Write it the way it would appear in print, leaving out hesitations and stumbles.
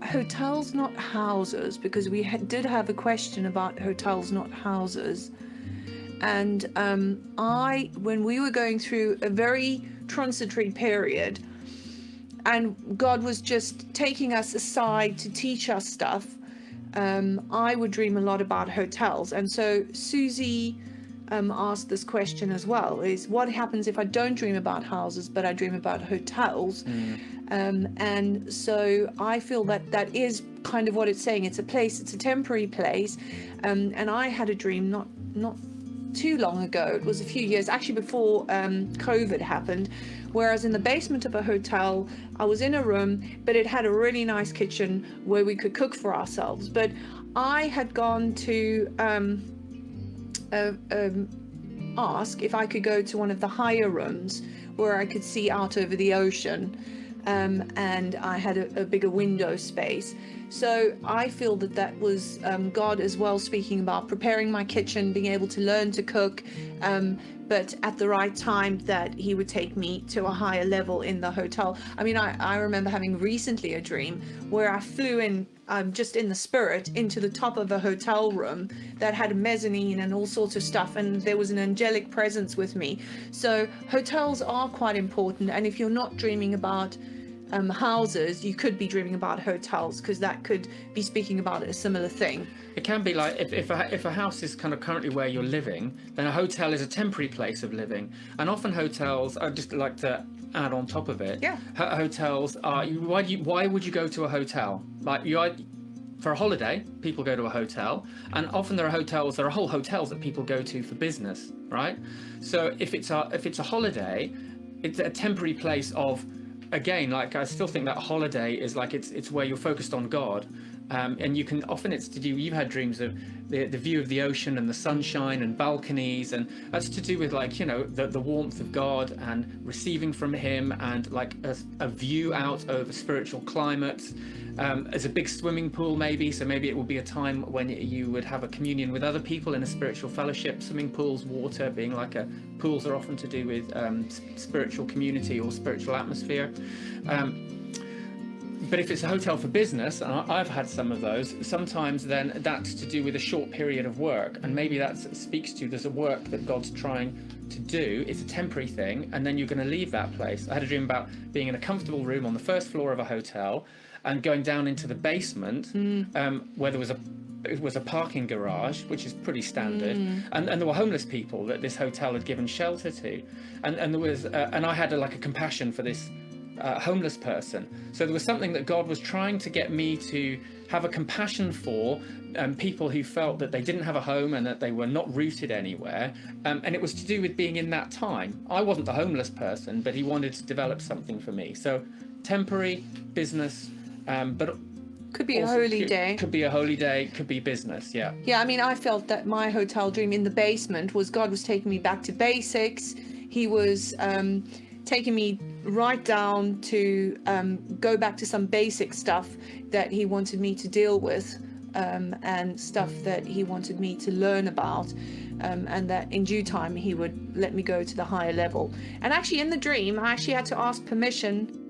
hotels, not houses, because we did have a question about hotels, not houses. And when we were going through a very transitory period, and God was just taking us aside to teach us stuff, I would dream a lot about hotels. And so Susie asked this question as well, is what happens if I don't dream about houses, but I dream about hotels? And so I feel that is kind of what it's saying. It's a place, it's a temporary place. And I had a dream not too long ago. It was a few years, actually before COVID happened, whereas in the basement of a hotel, I was in a room, but it had a really nice kitchen where we could cook for ourselves. But I had gone to ask if I could go to one of the higher rooms where I could see out over the ocean, and I had a bigger window space. So I feel that was God as well speaking about preparing my kitchen, being able to learn to cook, but at the right time that he would take me to a higher level in the hotel. I mean, I remember having recently a dream where I flew in just in the spirit into the top of a hotel room that had a mezzanine and all sorts of stuff, and there was an angelic presence with me. So hotels are quite important, and if you're not dreaming about houses, you could be dreaming about hotels, because that could be speaking about a similar thing. It can be like if a house is kind of currently where you're living, then a hotel is a temporary place of living. And often hotels, I'd just like to add on top of it, hotels are, why would you go to a hotel? Like for a holiday, people go to a hotel, and often there are whole hotels that people go to for business, right? So if it's a holiday, it's a temporary place of, again, like I still think that holiday is like it's where you're focused on God, and you can often it's to do. You've had dreams of the view of the ocean and the sunshine and balconies, and that's to do with like the warmth of God and receiving from Him, and like a view out over spiritual climates. As a big swimming pool, maybe. So maybe it will be a time when you would have a communion with other people in a spiritual fellowship. Swimming pools, water being like pools are often to do with spiritual community or spiritual atmosphere. But if it's a hotel for business, and I've had some of those, sometimes then that's to do with a short period of work. And maybe that speaks to there's a work that God's trying to do. It's a temporary thing, and then you're going to leave that place. I had a dream about being in a comfortable room on the first floor of a hotel and going down into the basement where it was a parking garage, which is pretty standard, and there were homeless people that this hotel had given shelter to, and there was and I had a compassion for this homeless person. So there was something that God was trying to get me to have a compassion for people who felt that they didn't have a home and that they were not rooted anywhere, and it was to do with being in that time. I wasn't the homeless person, but He wanted to develop something for me. So temporary, business, but could be a holy day. Could be a holy day, could be business, yeah. Yeah, I mean, I felt that my hotel dream in the basement was God was taking me back to basics. He was taking me right down to go back to some basic stuff that He wanted me to deal with, and stuff that He wanted me to learn about, and that in due time He would let me go to the higher level. And actually in the dream, I actually had to ask permission